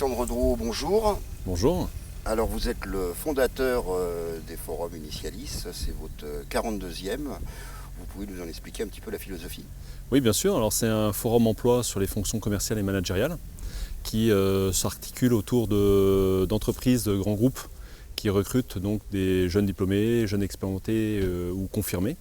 Alexandre Drouot, bonjour. Bonjour. Alors vous êtes le fondateur des forums Initialis, c'est votre 42e. Vous pouvez nous en expliquer un petit peu la philosophie? Oui, bien sûr. Alors c'est un forum emploi sur les fonctions commerciales et managériales qui s'articule autour d'entreprises, de grands groupes qui recrutent donc des jeunes diplômés, jeunes expérimentés ou confirmés.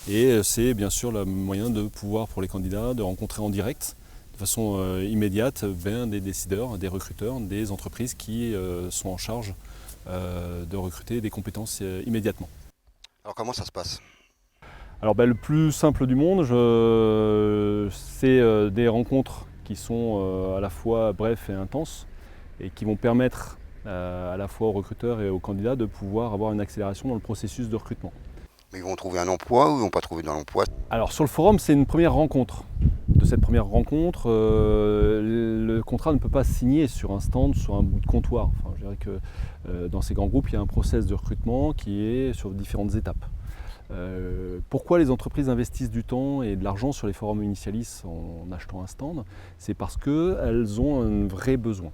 Et c'est bien sûr le moyen de pouvoir pour les candidats de rencontrer en direct de façon immédiate des décideurs, des recruteurs, des entreprises qui sont en charge de recruter des compétences immédiatement. Alors comment ça se passe? Alors le plus simple du monde, c'est des rencontres qui sont à la fois brèves et intenses et qui vont permettre à la fois aux recruteurs et aux candidats de pouvoir avoir une accélération dans le processus de recrutement. Mais ils vont trouver un emploi ou ils vont pas trouver dans l'emploi? Alors sur le forum, c'est une première rencontre. De cette première rencontre, le contrat ne peut pas se signer sur un stand, sur un bout de comptoir. Enfin, je dirais que dans ces grands groupes, il y a un process de recrutement qui est sur différentes étapes. Pourquoi les entreprises investissent du temps et de l'argent sur les forums Initialis en achetant un stand? C'est parce qu'elles ont un vrai besoin.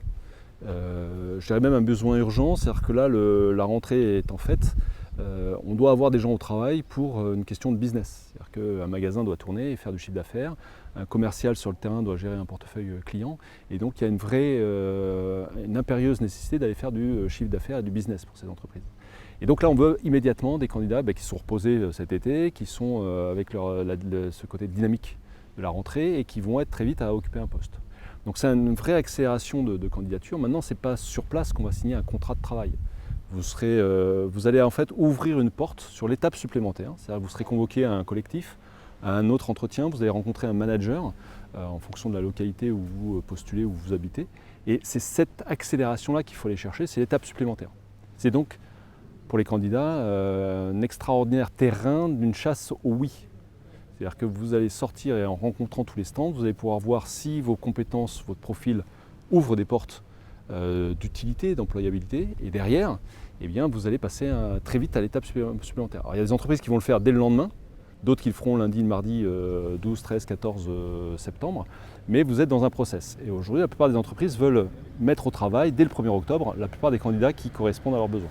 Je dirais même un besoin urgent, c'est-à-dire que là, la rentrée est en fait. On doit avoir des gens au travail pour une question de business. C'est-à-dire qu'un magasin doit tourner et faire du chiffre d'affaires, un commercial sur le terrain doit gérer un portefeuille client, et donc il y a une impérieuse nécessité d'aller faire du chiffre d'affaires et du business pour ces entreprises. Et donc là, on veut immédiatement des candidats qui sont reposés cet été, qui sont avec ce côté dynamique de la rentrée et qui vont être très vite à occuper un poste. Donc c'est une vraie accélération de candidature. Maintenant, ce n'est pas sur place qu'on va signer un contrat de travail. Vous allez en fait ouvrir une porte sur l'étape supplémentaire. C'est-à-dire que vous serez convoqué à un collectif, à un autre entretien, vous allez rencontrer un manager en fonction de la localité où vous postulez, où vous habitez. Et c'est cette accélération-là qu'il faut aller chercher, c'est l'étape supplémentaire. C'est donc pour les candidats un extraordinaire terrain d'une chasse au oui. C'est-à-dire que vous allez sortir et en rencontrant tous les stands, vous allez pouvoir voir si vos compétences, votre profil ouvre des portes d'utilité, d'employabilité, et derrière, eh bien, vous allez passer très vite à l'étape supplémentaire. Alors, il y a des entreprises qui vont le faire dès le lendemain, d'autres qui le feront lundi, mardi 12, 13, 14 septembre, mais vous êtes dans un process. Et aujourd'hui, la plupart des entreprises veulent mettre au travail, dès le 1er octobre, la plupart des candidats qui correspondent à leurs besoins.